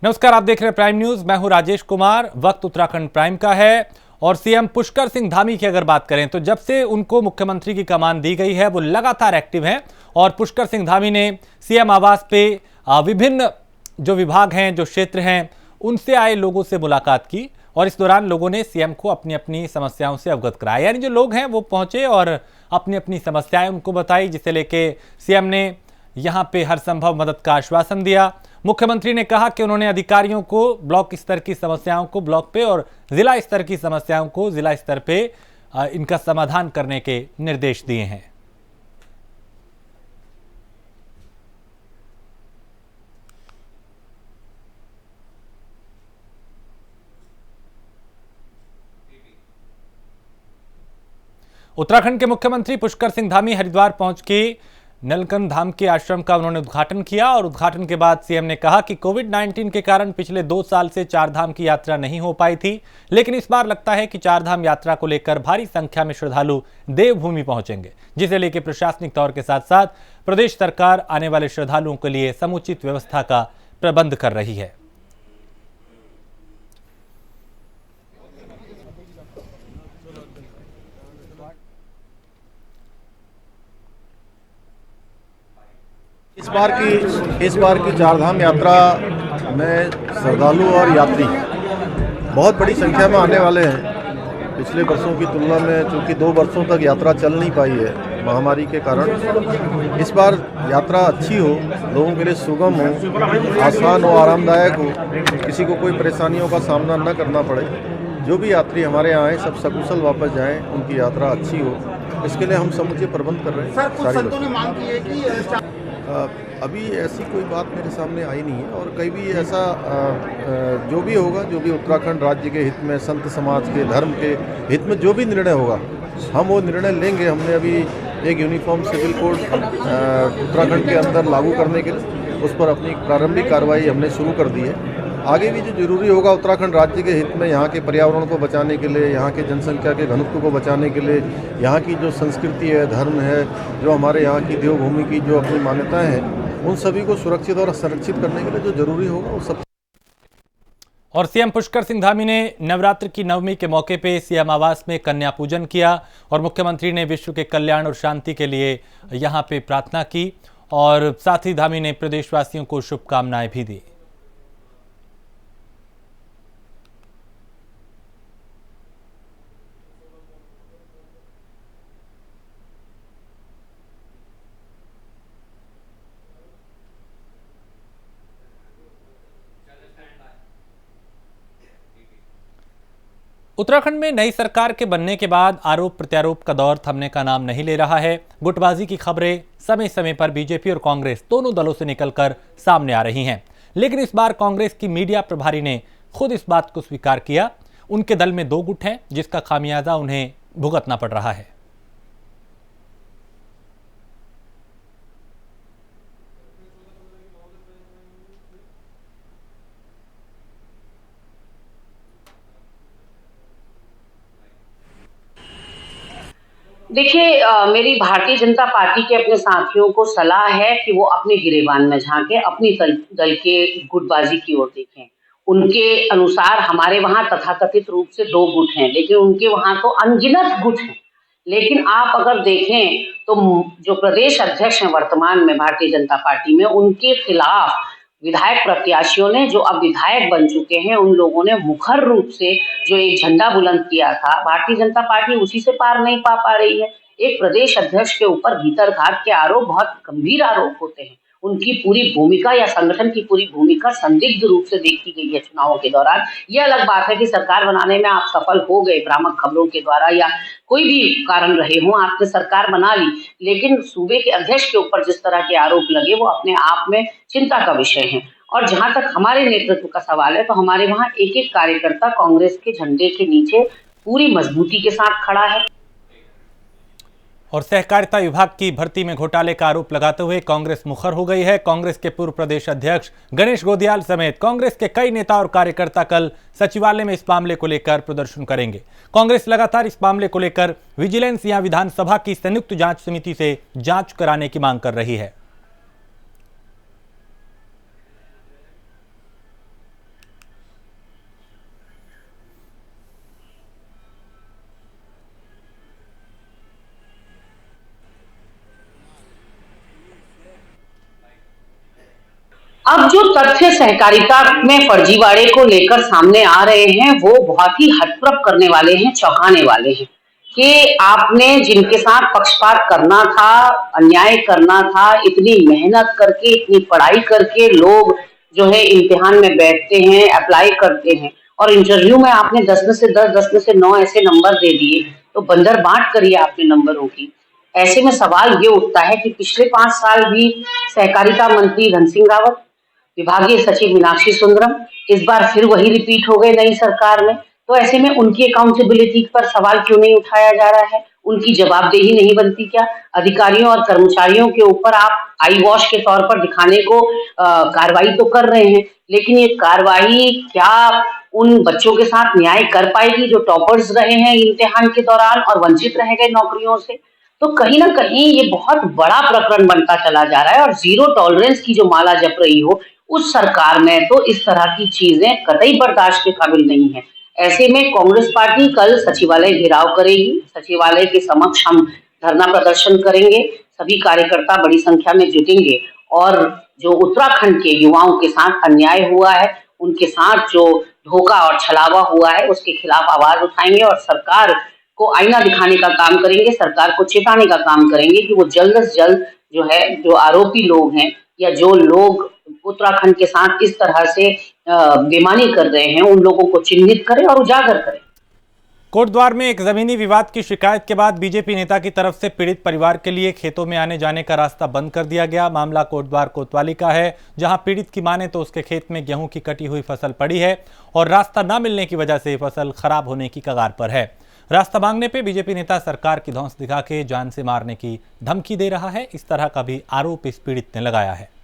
नमस्कार, आप देख रहे हैं प्राइम न्यूज। मैं हूं राजेश कुमार। वक्त उत्तराखंड प्राइम का है और सीएम पुष्कर सिंह धामी की अगर बात करें तो जब से उनको मुख्यमंत्री की कमान दी गई है वो लगातार एक्टिव हैं और पुष्कर सिंह धामी ने सीएम आवास पे विभिन्न जो विभाग हैं, जो क्षेत्र हैं, उनसे आए लोगों से मुलाकात की और इस दौरान लोगों ने सीएम को अपनी अपनी समस्याओं से अवगत कराया। यानी जो लोग हैं वो पहुंचे और अपनी अपनी समस्याएं उनको बताई, जिसे लेके सीएम ने यहां पे हर संभव मदद का आश्वासन दिया। मुख्यमंत्री ने कहा कि उन्होंने अधिकारियों को ब्लॉक स्तर की समस्याओं को ब्लॉक पे और जिला स्तर की समस्याओं को जिला स्तर पे इनका समाधान करने के निर्देश दिए हैं। उत्तराखंड के मुख्यमंत्री पुष्कर सिंह धामी हरिद्वार पहुंच के नीलकंठ धाम के आश्रम का उन्होंने उद्घाटन किया और उद्घाटन के बाद सीएम ने कहा कि कोविड-19 के कारण पिछले 2 साल से 4 धाम की यात्रा नहीं हो पाई थी, लेकिन इस बार लगता है कि 4 धाम यात्रा को लेकर भारी संख्या में श्रद्धालु देवभूमि पहुंचेंगे, जिसे लेकर प्रशासनिक तौर के साथ साथ प्रदेश सरकार आने वाले श्रद्धालुओं के लिए समुचित व्यवस्था का प्रबंध कर रही है। इस बार की चारधाम यात्रा में श्रद्धालु और यात्री बहुत बड़ी संख्या में आने वाले हैं। पिछले वर्षों की तुलना में चूँकि 2 वर्षों तक यात्रा चल नहीं पाई है महामारी के कारण, इस बार यात्रा अच्छी हो, लोगों के लिए सुगम हो, आसान हो, आरामदायक हो, किसी को कोई परेशानियों का सामना न करना पड़े। जो भी यात्री हमारे यहाँ आए सब सकुशल वापस जाएं, उनकी यात्रा अच्छी हो, इसके लिए हम समुचे प्रबंध कर रहे हैं। सारी अभी ऐसी कोई बात मेरे सामने आई नहीं है और कहीं भी ऐसा जो भी होगा, जो भी उत्तराखंड राज्य के हित में, संत समाज के, धर्म के हित में जो भी निर्णय होगा हम वो निर्णय लेंगे। हमने अभी एक यूनिफॉर्म सिविल कोड उत्तराखंड के अंदर लागू करने के लिए उस पर अपनी प्रारंभिक कार्रवाई हमने शुरू कर दी है। आगे भी जो जरूरी होगा उत्तराखंड राज्य के हित में, यहाँ के पर्यावरण को बचाने के लिए, यहाँ के जनसंख्या के घनत्व को बचाने के लिए, यहाँ की जो संस्कृति है, धर्म है, जो हमारे यहाँ की देवभूमि की जो अपनी मान्यताएं हैं, उन सभी को सुरक्षित और संरक्षित करने के लिए जो जरूरी होगा वो सब। और सीएम पुष्कर सिंह धामी ने नवरात्र की नवमी के मौके पे सीएम आवास में कन्या पूजन किया और मुख्यमंत्री ने विश्व के कल्याण और शांति के लिए यहाँ पे प्रार्थना की और साथ ही धामी ने प्रदेशवासियों को शुभकामनाएं भी दी। उत्तराखंड में नई सरकार के बनने के बाद आरोप प्रत्यारोप का दौर थमने का नाम नहीं ले रहा है। गुटबाजी की खबरें समय समय पर बीजेपी और कांग्रेस दोनों दलों से निकलकर सामने आ रही हैं, लेकिन इस बार कांग्रेस की मीडिया प्रभारी ने खुद इस बात को स्वीकार किया। उनके दल में 2 गुट हैं, जिसका खामियाजा उन्हें भुगतना पड़ रहा है। देखिए, मेरी भारतीय जनता पार्टी के अपने साथियों को सलाह है कि वो अपने गिरेबान में झांके, अपनी दल के गुटबाजी की ओर देखें। उनके अनुसार हमारे वहाँ तथाकथित रूप से 2 गुट हैं, लेकिन उनके वहाँ तो अनगिनत गुट हैं। लेकिन आप अगर देखें तो जो प्रदेश अध्यक्ष हैं वर्तमान में भारतीय जनता पार्टी में, उनके खिलाफ विधायक प्रत्याशियों ने, जो अब विधायक बन चुके हैं, उन लोगों ने मुखर रूप से जो एक झंडा बुलंद किया था, भारतीय जनता पार्टी उसी से पार नहीं पा रही है। एक प्रदेश अध्यक्ष के ऊपर भीतरघात के आरोप बहुत गंभीर आरोप होते हैं। उनकी पूरी भूमिका या संगठन की पूरी भूमिका संदिग्ध रूप से देखी गई है चुनावों के दौरान। यह अलग बात है कि सरकार बनाने में आप सफल हो गए भ्रामक खबरों के द्वारा या कोई भी कारण रहे हों, आपने सरकार बना ली, लेकिन सूबे के अध्यक्ष के ऊपर जिस तरह के आरोप लगे वो अपने आप में चिंता का विषय है। और जहां तक हमारे नेतृत्व का सवाल है तो हमारे वहां एक कार्यकर्ता कांग्रेस के झंडे के नीचे पूरी मजबूती के साथ खड़ा है। और सहकारिता विभाग की भर्ती में घोटाले का आरोप लगाते हुए कांग्रेस मुखर हो गई है। कांग्रेस के पूर्व प्रदेश अध्यक्ष गणेश गोदियाल समेत कांग्रेस के कई नेता और कार्यकर्ता कल सचिवालय में इस मामले को लेकर प्रदर्शन करेंगे। कांग्रेस लगातार इस मामले को लेकर विजिलेंस या विधानसभा की संयुक्त जांच समिति से जांच कराने की मांग कर रही है। अब जो तथ्य सहकारिता में फर्जीवाड़े को लेकर सामने आ रहे हैं वो बहुत ही हतप्रभ करने वाले हैं, चौंकाने वाले हैं कि आपने जिनके साथ पक्षपात करना था, अन्याय करना था, इतनी मेहनत करके, इतनी पढ़ाई करके लोग जो है इम्तिहान में बैठते हैं, अप्लाई करते हैं और इंटरव्यू में आपने 10 में से 10, 10 में से 9 ऐसे नंबर दे दिए, तो बंदर बांट करिए आपने नंबरों की। ऐसे में सवाल ये उठता है कि पिछले 5 साल भी सहकारिता मंत्री धन सिंह रावत, विभागीय सचिव मीनाक्षी सुंदरम, इस बार फिर वही रिपीट हो गए नई सरकार में। तो ऐसे में उनकी अकाउंटेबिलिटी पर सवाल क्यों नहीं उठाया जा रहा है? उनकी जवाबदेही नहीं बनती क्या? अधिकारियों और कर्मचारियों के ऊपर आप आई वॉश के तौर पर दिखाने को कार्रवाई तो कर रहे हैं, लेकिन ये कार्रवाई क्या उन बच्चों के साथ न्याय कर पाएगी जो टॉपर्स रहे हैं इम्तिहान के दौरान और वंचित रह गए नौकरियों से? तो कहीं ना कहीं ये बहुत बड़ा प्रकरण बनता चला जा रहा है और जीरो टॉलरेंस की जो माला जप रही हो उस सरकार में तो इस तरह की चीजें कतई बर्दाश्त के काबिल नहीं है। ऐसे में कांग्रेस पार्टी कल सचिवालय घेराव करेगी, सचिवालय के समक्ष हम धरना प्रदर्शन करेंगे, सभी कार्यकर्ता बड़ी संख्या में जुटेंगे और जो उत्तराखंड के युवाओं के साथ अन्याय हुआ है, उनके साथ जो धोखा और छलावा हुआ है उसके खिलाफ आवाज उठाएंगे और सरकार को आईना दिखाने का काम करेंगे, सरकार को चेताने का काम करेंगे कि वो जल्द से जल्द जो है जो आरोपी लोग हैं या जो लोग उत्तराखंड के साथ इस तरह से बेईमानी कर रहे हैं उन लोगों को चिन्हित करें और उजागर करें। कोटद्वार में एक जमीनी विवाद की शिकायत के बाद बीजेपी नेता की तरफ से पीड़ित परिवार के लिए खेतों में आने जाने का रास्ता बंद कर दिया गया। मामला कोटद्वार कोतवाली का है, जहां पीड़ित की माने तो उसके खेत में गेहूं की कटी हुई फसल पड़ी है और रास्ता न मिलने की वजह से फसल खराब होने की कगार पर है। रास्ता मांगने पे बीजेपी नेता सरकार की धौंस दिखा के जान से मारने की धमकी दे रहा है, इस तरह का भी आरोप इस पीड़ित ने लगाया है।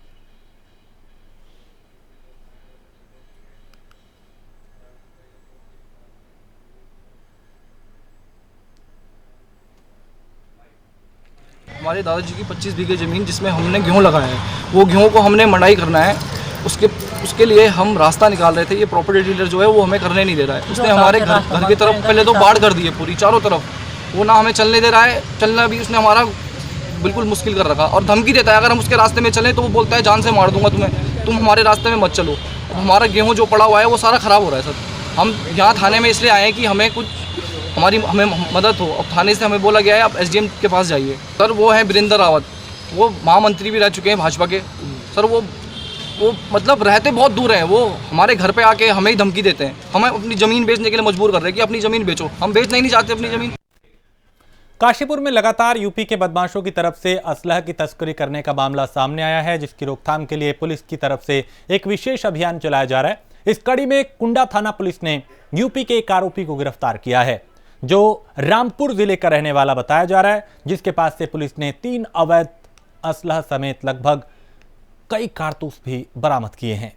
हमारे दादाजी की 25 बीघे ज़मीन जिसमें हमने गेहूं लगाया है, वो गेहूं को हमने मंडाई करना है, उसके लिए हम रास्ता निकाल रहे थे। ये प्रॉपर्टी डीलर जो है वो हमें करने नहीं दे रहा है। उसने हमारे घर की तरफ पहले तो बाढ़ कर दी है पूरी चारों तरफ, वो ना हमें चलने दे रहा है, चलना भी उसने हमारा बिल्कुल मुश्किल कर रखा और धमकी देता है अगर हम उसके रास्ते में चलें तो वो बोलता है जान से मार दूंगा तुम्हें, तुम हमारे रास्ते में मत चलो। अब हमारा गेहूँ जो पड़ा हुआ है वो सारा ख़राब हो रहा है सर। हम यहाँ थाने में इसलिए आए हैं कि हमें कुछ हमें मदद हो। अब थाने से हमें बोला गया है आप एसडीएम के पास जाइए। सर वो है वीरेंद्र रावत, वो महामंत्री भी रह चुके हैं भाजपा के। सर वो मतलब रहते बहुत दूर हैं, वो हमारे घर पे आके हमें ही धमकी देते हैं, हमें अपनी ज़मीन बेचने के लिए मजबूर कर रहे हैं कि अपनी ज़मीन बेचो। हम बेचना ही नहीं चाहते अपनी ज़मीन। काशीपुर में लगातार यूपी के बदमाशों की तरफ से असलह की तस्करी करने का मामला सामने आया है, जिसकी रोकथाम के लिए पुलिस की तरफ से एक विशेष अभियान चलाया जा रहा है। इस कड़ी में कुंडा थाना पुलिस ने यूपी के एक आरोपी को गिरफ्तार किया है, जो रामपुर जिले का रहने वाला बताया जा रहा है, जिसके पास से पुलिस ने 3 अवैध असलह समेत लगभग कई कारतूस भी बरामद किए हैं।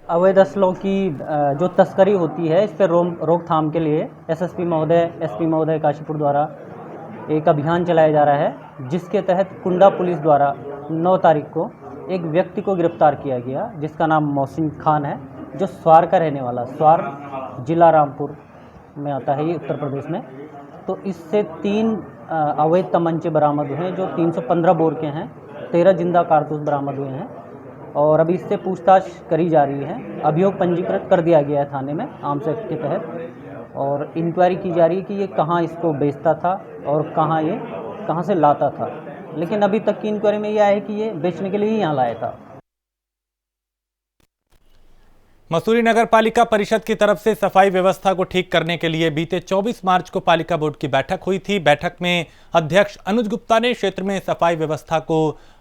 अवैध असलों की जो तस्करी होती है, इस पर रोकथाम के लिए एसपी महोदय काशीपुर द्वारा एक अभियान चलाया जा रहा है, जिसके तहत कुंडा पुलिस द्वारा 9 तारीख को एक व्यक्ति को गिरफ्तार किया गया, जिसका नाम मोहसिन खान है, जो स्वार का रहने वाला। स्वार जिला रामपुर में आता है ये, उत्तर प्रदेश में। तो इससे 3 अवैध तमंचे बरामद हुए हैं, जो 315 बोर के हैं। 13 जिंदा कारतूस बरामद हुए हैं और अभी इससे पूछताछ करी जा रही है। अभियोग पंजीकृत कर दिया गया है थाने में आर्म्स एक्ट के तहत और इंक्वायरी की जा रही है कि ये कहाँ इसको बेचता था और कहाँ से लाता था। लेकिन अभी तक की इंक्वायरी में ये आया है कि ये बेचने के लिए ही यहाँ लाया था। मसूरी नगर पालिका परिषद की तरफ से सफाई व्यवस्था को ठीक करने के लिए बीते 24 मार्च को पालिका बोर्ड की बैठक हुई थी। बैठक में अध्यक्ष अनुज गुप्ता ने क्षेत्र में सफाई व्यवस्था को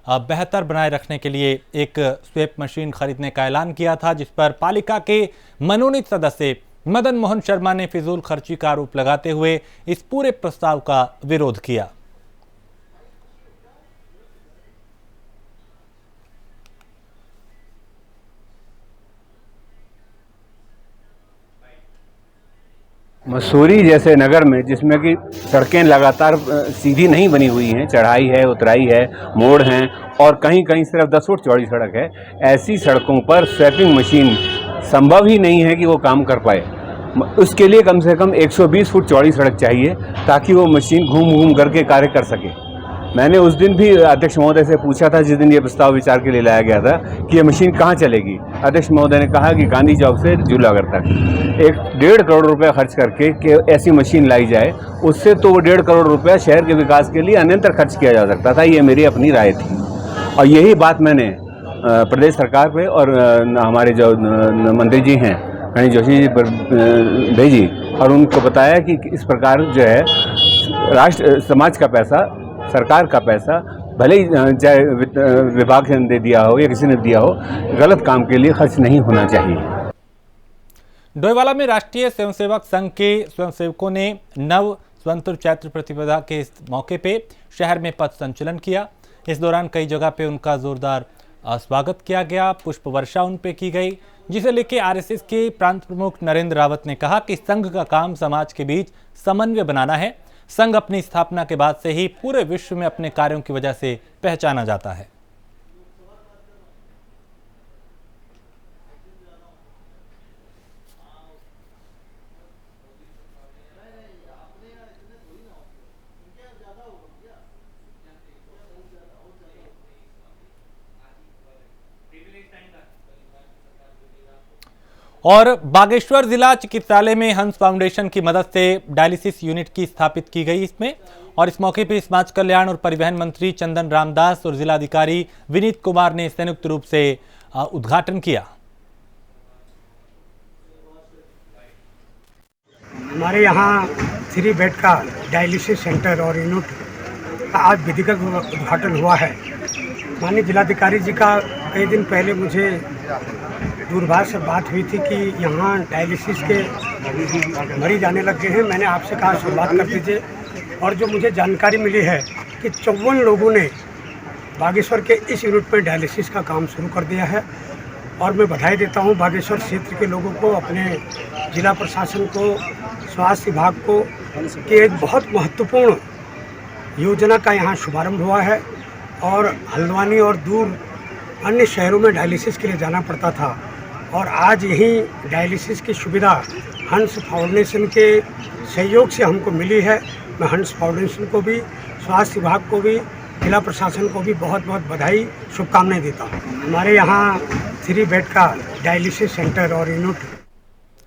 बेहतर बनाए रखने के लिए एक स्वेप मशीन खरीदने का ऐलान किया था, जिस पर पालिका के मनोनीत सदस्य मदन मोहन शर्मा ने फिजूल खर्ची का आरोप लगाते हुए इस पूरे प्रस्ताव का विरोध किया। मसूरी जैसे नगर में, जिसमें कि सड़कें लगातार सीधी नहीं बनी हुई हैं, चढ़ाई है, उतराई है, मोड़ हैं और कहीं कहीं सिर्फ 10 फुट चौड़ी सड़क है, ऐसी सड़कों पर स्वेपिंग मशीन संभव ही नहीं है कि वो काम कर पाए। उसके लिए कम से कम 120 फुट चौड़ी सड़क चाहिए ताकि वो मशीन घूम घूम करके कार्य कर सके। मैंने उस दिन भी अध्यक्ष महोदय से पूछा था, जिस दिन ये प्रस्ताव विचार के लिए लाया गया था, कि ये मशीन कहाँ चलेगी। अध्यक्ष महोदय ने कहा कि गांधी चौक से जूलागढ़ तक 1.5 करोड़ रुपए खर्च करके कि ऐसी मशीन लाई जाए, उससे तो वो 1.5 करोड़ रुपया शहर के विकास के लिए अन्यंतर खर्च किया जा सकता था। ये मेरी अपनी राय थी और यही बात मैंने प्रदेश सरकार पे और हमारे जो मंत्री जी हैं गणेश जोशी जी पर भेजी और उनको बताया कि इस प्रकार जो है राष्ट्र समाज का पैसा, सरकार का पैसा, भले ही चाहे विभाग ने दे दिया हो या किसी ने दिया हो, गलत काम के लिए खर्च नहीं होना चाहिए। डोईवाला में राष्ट्रीय स्वयंसेवक संघ के स्वयंसेवकों ने नव स्वतंत्र चैत्र प्रतिपदा के इस मौके पे शहर में पथ संचलन किया। इस दौरान कई जगह पे उनका जोरदार स्वागत किया गया, पुष्प वर्षा उन पे की गई, जिसे लेके आरएसएस के प्रांत प्रमुख नरेंद्र रावत ने कहा कि संघ का काम समाज के बीच समन्वय बनाना है। संघ अपनी स्थापना के बाद से ही पूरे विश्व में अपने कार्यों की वजह से पहचाना जाता है। और बागेश्वर जिला चिकित्सालय में हंस फाउंडेशन की मदद से डायलिसिस यूनिट की स्थापित की गई इसमें, और इस मौके पर समाज कल्याण और परिवहन मंत्री चंदन रामदास और जिलाधिकारी विनीत कुमार ने संयुक्त रूप से उद्घाटन किया। हमारे यहाँ 3 बेड का डायलिसिस सेंटर और यूनिट का आज विधिवत उद्घाटन हुआ है। माननीय जिलाधिकारी जी का कई दिन पहले मुझे दूरभाष से बात हुई थी कि यहाँ डायलिसिस के मरीज आने लग गए हैं। मैंने आपसे कहा शुरुआत कर दीजिए, और जो मुझे जानकारी मिली है कि 54 लोगों ने बागेश्वर के इस यूनिट में डायलिसिस का काम शुरू कर दिया है। और मैं बधाई देता हूँ बागेश्वर क्षेत्र के लोगों को, अपने जिला प्रशासन को, स्वास्थ्य विभाग को कि एक बहुत महत्वपूर्ण योजना का यहाँ शुभारंभ हुआ है। और हल्द्वानी और दूर अन्य शहरों में डायलिसिस के लिए जाना पड़ता था, और आज यही डायलिसिस की सुविधा हंस फाउंडेशन के सहयोग से हमको मिली है। मैं हंस फाउंडेशन को भी, स्वास्थ्य विभाग को भी, जिला प्रशासन को भी बहुत बहुत बधाई, शुभकामनाएं देता हूँ। हमारे यहाँ 3 बेड का डायलिसिस सेंटर और यूनिट।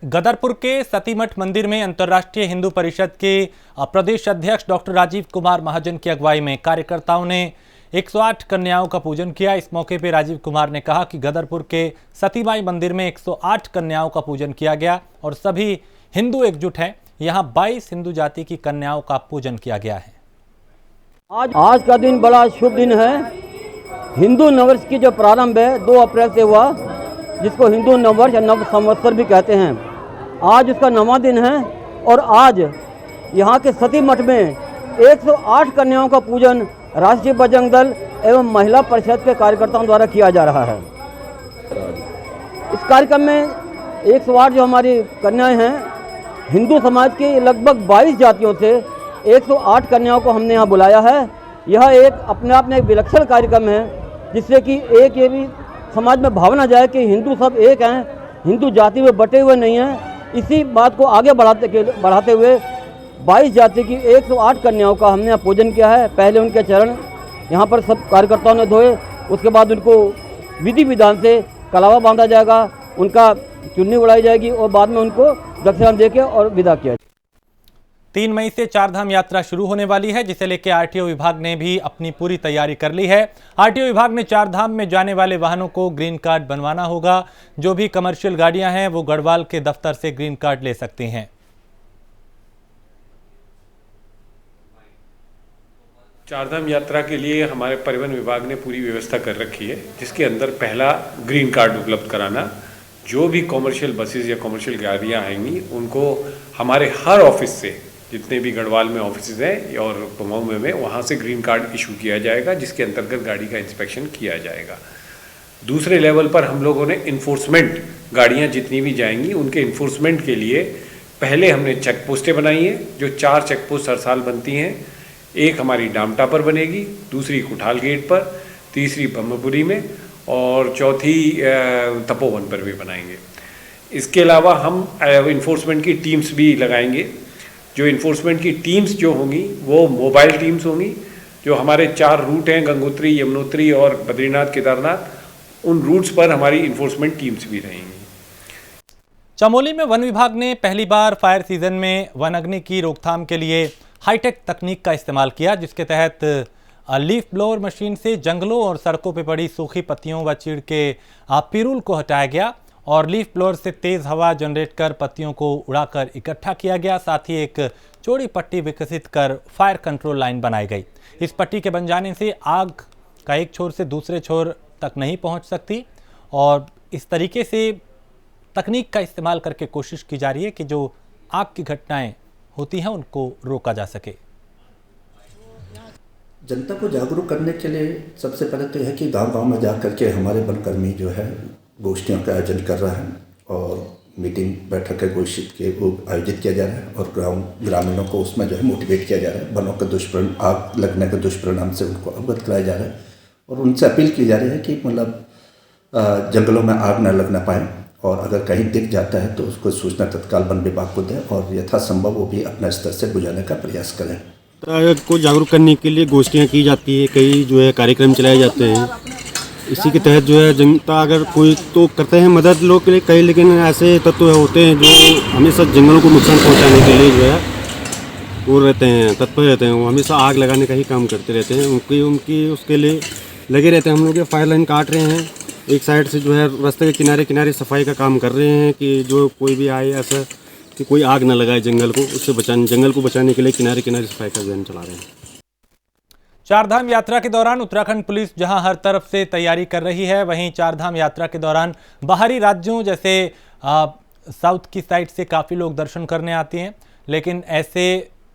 गदरपुर के सतीमठ मंदिर में अंतर्राष्ट्रीय हिंदू परिषद के प्रदेश अध्यक्ष डॉक्टर राजीव कुमार महाजन की अगुवाई में कार्यकर्ताओं ने 108 कन्याओं का पूजन किया। इस मौके पर राजीव कुमार ने कहा कि गदरपुर के सतीमाई मंदिर में 108 कन्याओं का पूजन किया गया और सभी हिंदू एकजुट हैं। यहाँ 22 हिंदू जाति की कन्याओं का पूजन किया गया है। आज का दिन बड़ा शुभ दिन है। हिंदू नववर्ष की जो प्रारंभ है 2 अप्रैल से हुआ, जिसको हिंदू नववर्ष या नव संवत्सर भी कहते हैं। आज उसका 9वां दिन है और आज यहाँ के सती मठ में 108 कन्याओं का पूजन राष्ट्रीय बजरंग दल एवं महिला परिषद के कार्यकर्ताओं द्वारा किया जा रहा है। इस कार्यक्रम में 108 जो हमारी कन्याएं हैं, हिंदू समाज के लगभग 22 जातियों से 108 कन्याओं को हमने यहाँ बुलाया है। यह एक अपने आप में एक विलक्षण कार्यक्रम है, जिससे कि एक ये भी समाज में भावना जाए कि हिंदू सब एक हैं, हिंदू जाति में बटे हुए नहीं हैं। इसी बात को आगे बढ़ाते हुए 22 जाति की 108 कन्याओं का हमने यहाँ पूजन किया है। पहले उनके चरण यहाँ पर सब कार्यकर्ताओं ने धोए, उसके बाद उनको विधि विधान से कलावा बांधा जाएगा, उनका चुन्नी उड़ाई जाएगी और बाद में उनको दक्षिणा देके और विदा किया जाएगा। 3 मई से चारधाम यात्रा शुरू होने वाली है, जिसे लेकर आरटीओ विभाग ने भी अपनी पूरी तैयारी कर ली है। आरटीओ विभाग ने चारधाम में जाने वाले वाहनों को ग्रीन कार्ड बनवाना होगा। जो भी कमर्शियल गाड़ियां हैं वो गढ़वाल के दफ्तर से ग्रीन कार्ड ले सकती हैं। चारधाम यात्रा के लिए हमारे परिवहन विभाग ने पूरी व्यवस्था कर रखी है, जिसके अंदर पहला ग्रीन कार्ड उपलब्ध कराना। जो भी कॉमर्शियल बसेस या कॉमर्शियल गाड़ियाँ आएंगी उनको हमारे हर ऑफिस से, जितने भी गढ़वाल में ऑफिस हैं और कुमाऊं में वहाँ से ग्रीन कार्ड इशू किया जाएगा, जिसके अंतर्गत गाड़ी का इंस्पेक्शन किया जाएगा। दूसरे लेवल पर हम लोगों ने इन्फोर्समेंट, गाड़ियाँ जितनी भी जाएंगी उनके इन्फोर्समेंट के लिए पहले हमने चेक पोस्टें बनाई हैं, जो 4 चेक पोस्ट हर साल बनती हैं। एक हमारी डामटा पर बनेगी, दूसरी कुठाल गेट पर, तीसरी ब्रह्मपुरी में और चौथी तपोवन पर भी बनाएंगे। इसके अलावा हम इन्फोर्समेंट की टीम्स भी लगाएंगे। जो इन्फोर्समेंट की टीम्स जो होंगी वो मोबाइल टीम्स होंगी। जो हमारे 4 रूट हैं, गंगोत्री, यमुनोत्री और बद्रीनाथ केदारनाथ, उन रूट्स पर हमारी इन्फोर्समेंट टीम्स भी रहेंगी। चमोली में वन विभाग ने पहली बार फायर सीजन में वन अग्नि की रोकथाम के लिए हाईटेक तकनीक का इस्तेमाल किया, जिसके तहत लीफ ब्लोअर मशीन से जंगलों और सड़कों पर पड़ी सूखी पत्तियों व चीड़ के पिरूल को हटाया गया और लीफ ब्लोअर से तेज हवा जनरेट कर पत्तियों को उड़ाकर इकट्ठा किया गया। साथ ही एक चौड़ी पट्टी विकसित कर फायर कंट्रोल लाइन बनाई गई। इस पट्टी के बन जाने से आग का एक छोर से दूसरे छोर तक नहीं पहुंच सकती और इस तरीके से तकनीक का इस्तेमाल करके कोशिश की जा रही है कि जो आग की घटनाएं होती हैं उनको रोका जा सके। जनता को जागरूक करने के लिए सबसे पहले तो यह है कि गांव-गांव में जा करके हमारे वनकर्मी जो है गोष्ठियों का आयोजन कर रहा है और मीटिंग बैठक घोषित के वो आयोजित किया जा रहा है और ग्रामीणों को उसमें जो है मोटिवेट किया जा रहा है। वनों के दुष्परिणाम, आग लगने के दुष्परिणाम से उनको अवगत कराया जा रहा है और उनसे अपील की जा रही है कि मतलब जंगलों में आग न लगना पाए और अगर कहीं दिख जाता है तो उसको सूचना तत्काल वन विभाग को दें और यथासंभव वो भी अपने स्तर से बुझाने का प्रयास करें। को जागरूक करने के लिए गोष्ठियाँ की जाती है, कई जो है कार्यक्रम चलाए जाते हैं। इसी के तहत जो है जनता अगर कोई तो करते हैं मदद लोग के लिए कई, लेकिन ऐसे तत्व होते हैं जो हमेशा जंगलों को नुकसान पहुंचाने के लिए जो है वो रहते हैं, तत्पर रहते हैं। वो हमेशा आग लगाने का ही काम करते रहते हैं। उनकी उसके लिए लगे रहते हैं। हम लोग ये फायर लाइन काट रहे हैं, एक साइड से जो है रास्ते के किनारे किनारे सफाई का काम कर रहे हैं कि जो कोई भी आए ऐसा कि कोई आग ना लगाए जंगल को, उससे बचाने, जंगल को बचाने के लिए किनारे किनारे सफाई का अभियान चला रहे हैं। चारधाम यात्रा के दौरान उत्तराखंड पुलिस जहां हर तरफ से तैयारी कर रही है, वहीं चारधाम यात्रा के दौरान बाहरी राज्यों जैसे साउथ की साइड से काफ़ी लोग दर्शन करने आते हैं, लेकिन ऐसे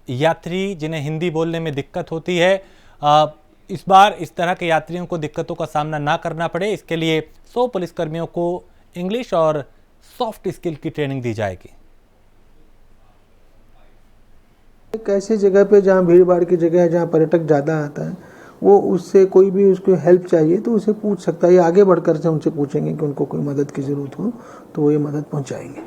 यात्री जिन्हें हिंदी बोलने में दिक्कत होती है, इस बार इस तरह के यात्रियों को दिक्कतों का सामना ना करना पड़े, इसके लिए 100 पुलिसकर्मियों को इंग्लिश और सॉफ्ट स्किल की ट्रेनिंग दी जाएगी। एक ऐसी जगह पे जहाँ भीड़ भाड़ की जगह है, जहाँ पर्यटक ज़्यादा आता है, वो उससे कोई भी उसको हेल्प चाहिए तो उसे पूछ सकता है। आगे बढ़कर से उनसे पूछेंगे कि उनको कोई मदद की ज़रूरत हो तो वो ये मदद पहुँचाएंगे।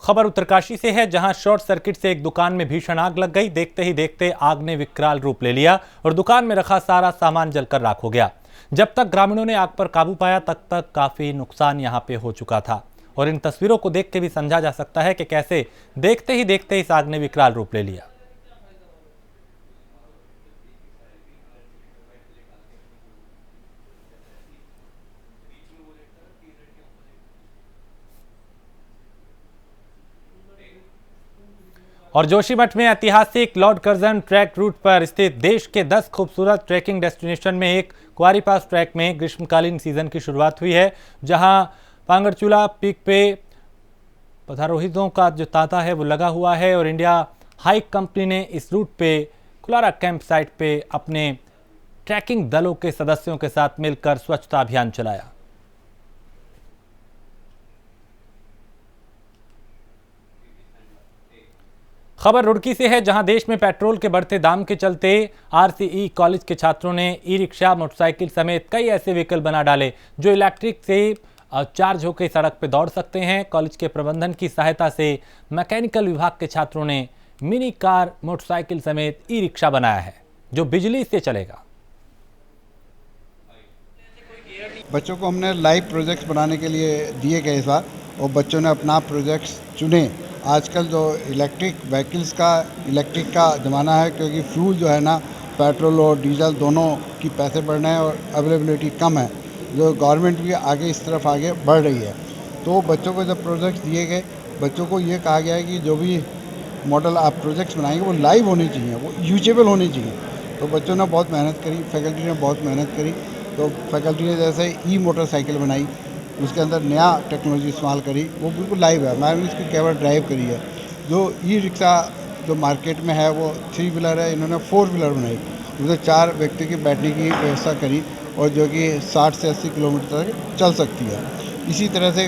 खबर उत्तरकाशी से है, जहां शॉर्ट सर्किट से एक दुकान में भीषण आग लग गई। देखते ही देखते आग ने विकराल रूप ले लिया और दुकान में रखा सारा सामान जलकर राख हो गया। जब तक ग्रामीणों ने आग पर काबू पाया तब तक काफी नुकसान यहां पे हो चुका था और इन तस्वीरों को देख के भी समझा जा सकता है कि कैसे देखते ही देखते इस आग ने विकराल रूप ले लिया। और जोशीमठ में ऐतिहासिक लॉर्ड कर्जन ट्रैक रूट पर स्थित देश के 10 खूबसूरत ट्रैकिंग डेस्टिनेशन में एक कुआरी पास ट्रैक में ग्रीष्मकालीन सीजन की शुरुआत हुई है, जहां पांगरचूला पीक पे पथारोहितों का जो तांता है वो लगा हुआ है और इंडिया हाइक कंपनी ने इस रूट पे कुलारा कैंप साइट पे अपने ट्रैकिंग दलों के सदस्यों के साथ मिलकर स्वच्छता अभियान चलाया। खबर रुड़की से है, जहां देश में पेट्रोल के बढ़ते दाम के चलते आरसीई कॉलेज के छात्रों ने ई रिक्शा, मोटरसाइकिल समेत कई ऐसे व्हीकल बना डाले जो इलेक्ट्रिक से चार्ज होकर सड़क पर दौड़ सकते हैं। कॉलेज के प्रबंधन की सहायता से मैकेनिकल विभाग के छात्रों ने मिनी कार, मोटरसाइकिल समेत ई रिक्शा बनाया है जो बिजली से चलेगा। बच्चों को हमने लाइव प्रोजेक्ट्स बनाने के लिए दिए गए साथ और बच्चों ने अपना प्रोजेक्ट्स चुने। आजकल जो इलेक्ट्रिक का ज़माना है, क्योंकि फ्यूल जो है ना पेट्रोल और डीजल दोनों की पैसे बढ़ रहे हैं और अवेलेबिलिटी कम है, जो गवर्नमेंट भी आगे इस तरफ आगे बढ़ रही है। तो बच्चों को जब प्रोजेक्ट्स दिए गए, बच्चों को ये कहा गया है कि जो भी मॉडल आप प्रोजेक्ट्स बनाएंगे वो लाइव होने चाहिए, वो यूजेबल होने चाहिए। तो बच्चों ने बहुत मेहनत करी, फैकल्टी ने बहुत मेहनत करी। तो फैकल्टी ने जैसे ई मोटरसाइकिल बनाई, उसके अंदर नया टेक्नोलॉजी इस्तेमाल करी, वो बिल्कुल लाइव है। मैंने इसकी केवल ड्राइव करी है। जो ई रिक्शा जो मार्केट में है वो 3 व्हीलर है, इन्होंने 4 व्हीलर बनाई, उसमें 4 व्यक्ति की बैठने की व्यवस्था करी और जो कि 60 से 80 किलोमीटर तक चल सकती है। इसी तरह से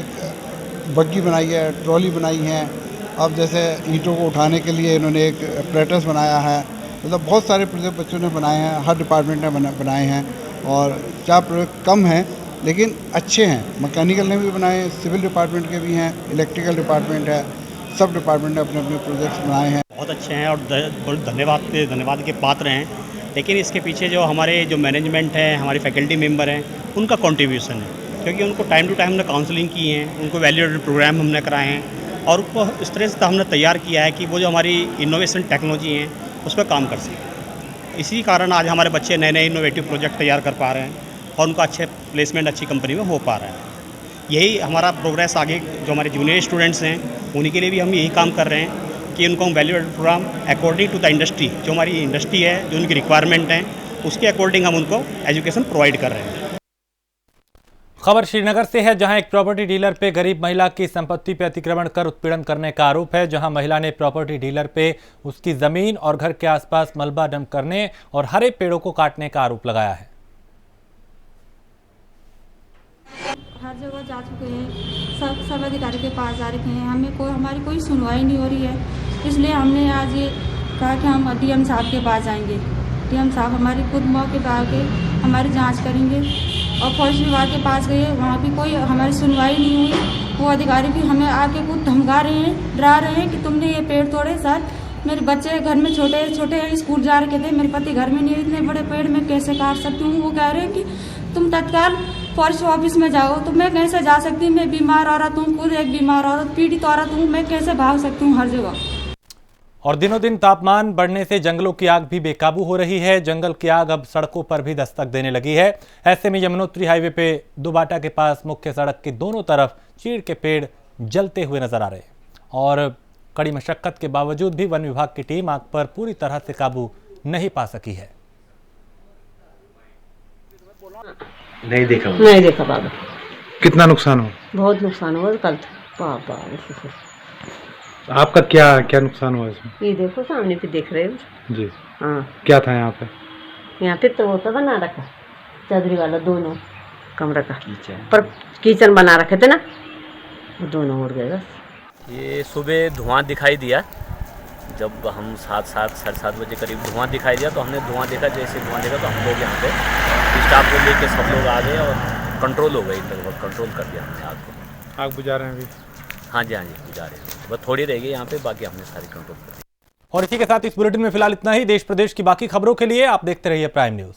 बग्गी बनाई है, ट्रॉली बनाई है। अब जैसे ईंटों को उठाने के लिए इन्होंने एक अपरेटस बनाया है। मतलब बहुत सारे प्रोजेक्ट बच्चों ने बनाए हैं, हर डिपार्टमेंट ने बनाए हैं। और जहाँ प्रोजेक्ट कम है लेकिन अच्छे हैं। मैकेनिकल ने भी बनाए हैं, सिविल डिपार्टमेंट के भी हैं, इलेक्ट्रिकल डिपार्टमेंट है, सब डिपार्टमेंट ने अपने अपने प्रोजेक्ट्स बनाए हैं। बहुत अच्छे हैं और बहुत धन्यवाद के पात्र हैं। लेकिन इसके पीछे जो हमारे जो मैनेजमेंट है, हमारे फैकल्टी मेंबर हैं, उनका कंट्रीब्यूशन है, क्योंकि उनको टाइम टू टाइम हमने काउंसलिंग की है, उनको वैल्यू एडेड प्रोग्राम हमने कराए हैं और उनको इस तरह से हमने तैयार किया है कि वो जो हमारी इनोवेशन टेक्नोलॉजी हैं उस पर काम कर सकें। इसी कारण आज हमारे बच्चे नए नए इनोवेटिव प्रोजेक्ट तैयार कर पा रहे हैं और उनका अच्छे प्लेसमेंट अच्छी कंपनी में हो पा रहा है। यही हमारा प्रोग्रेस आगे जो हमारे जूनियर स्टूडेंट्स हैं उन्हीं के लिए भी हम यही काम कर रहे हैं कि उनको हम value added programme according to the industry, जो हमारी इंडस्ट्री है, जो उनकी रिक्वायरमेंट है, उसके अकॉर्डिंग हम उनको एजुकेशन प्रोवाइड कर रहे हैं। खबर श्रीनगर से है, जहां एक प्रॉपर्टी डीलर पे गरीब महिला की संपत्ति पे अतिक्रमण कर उत्पीड़न करने का आरोप है। जहां महिला ने प्रॉपर्टी डीलर पे उसकी जमीन और घर के आसपास मलबा डंप करने और हरे पेड़ों को काटने का आरोप लगाया है। हर जगह जा चुके हैं, सब अधिकारी के पास जा रखे हैं, हमारी कोई सुनवाई नहीं हो रही है। इसलिए हमने आज ये कहा कि हम डीएम साहब के पास जाएंगे। डीएम साहब हमारी खुद मौके पर आके हमारी जांच करेंगे और फॉरेस्ट विभाग के पास गए, वहाँ भी कोई हमारी सुनवाई नहीं हुई। वो अधिकारी भी हमें आके खुद धमका रहे हैं, डरा रहे हैं कि तुमने ये पेड़ तोड़े। सर, मेरे बच्चे घर में छोटे छोटे स्कूल जा रखे थे, मेरे पति घर में नहीं, इतने बड़े पेड़ में कैसे काट सकती हूँ। वो कह रहे हैं कि तुम तत्काल फॉरेस्ट ऑफिस में जाओ। तो मैं कैसे जा सकती हूँ? मैं बीमार औरत हूँ, खुद एक बीमार औरत, पीड़ित औरत हूँ, मैं कैसे भाग सकती हूँ हर जगह। और दिनों दिन तापमान बढ़ने से जंगलों की आग भी बेकाबू हो रही है। जंगल की आग अब सड़कों पर भी दस्तक देने लगी है। ऐसे में यमुनोत्री हाईवे पे दुबाटा के पास मुख्य सड़क के दोनों तरफ चीड़ के पेड़ जलते हुए नजर आ रहे हैं और कड़ी मशक्कत के बावजूद भी वन विभाग की टीम आग पर पूरी तरह से काबू नहीं पा सकी है। नहीं देखा बाबा। कितना नुकसान हो? बहुत नुकसान हुआ कल। पापा आपका क्या नुकसान हुआ इसमें? ये देखो सामने पे देख रहे हो जी। हाँ, क्या था यहाँ पे? यहाँ पे तो होता बना रखा चादरी वाला दोनों कमरा का पर किचन बना रखे थे ना, वो दोनों उड़ गए बस। ये सुबह धुआं दिखाई दिया, जब हम 7:30 बजे करीब धुआं दिखाई दिया तो हमने धुआं देखा। जैसे धुआं देखा तो हम लोग यहाँ पे स्टाफ को लेके सब लोग आ गए और कंट्रोल हो गई, लगभग कंट्रोल कर दिया हमने आग को। आग बुझा रहे हैं अभी? हाँ जी बुझा रहे हैं, बस थोड़ी रह गई यहाँ पे, बाकी हमने सारी कंट्रोल कर दी। और इसी के साथ इस बुलेटिन में फिलहाल इतना ही। देश प्रदेश की बाकी खबरों के लिए आप देखते रहिए प्राइम न्यूज़।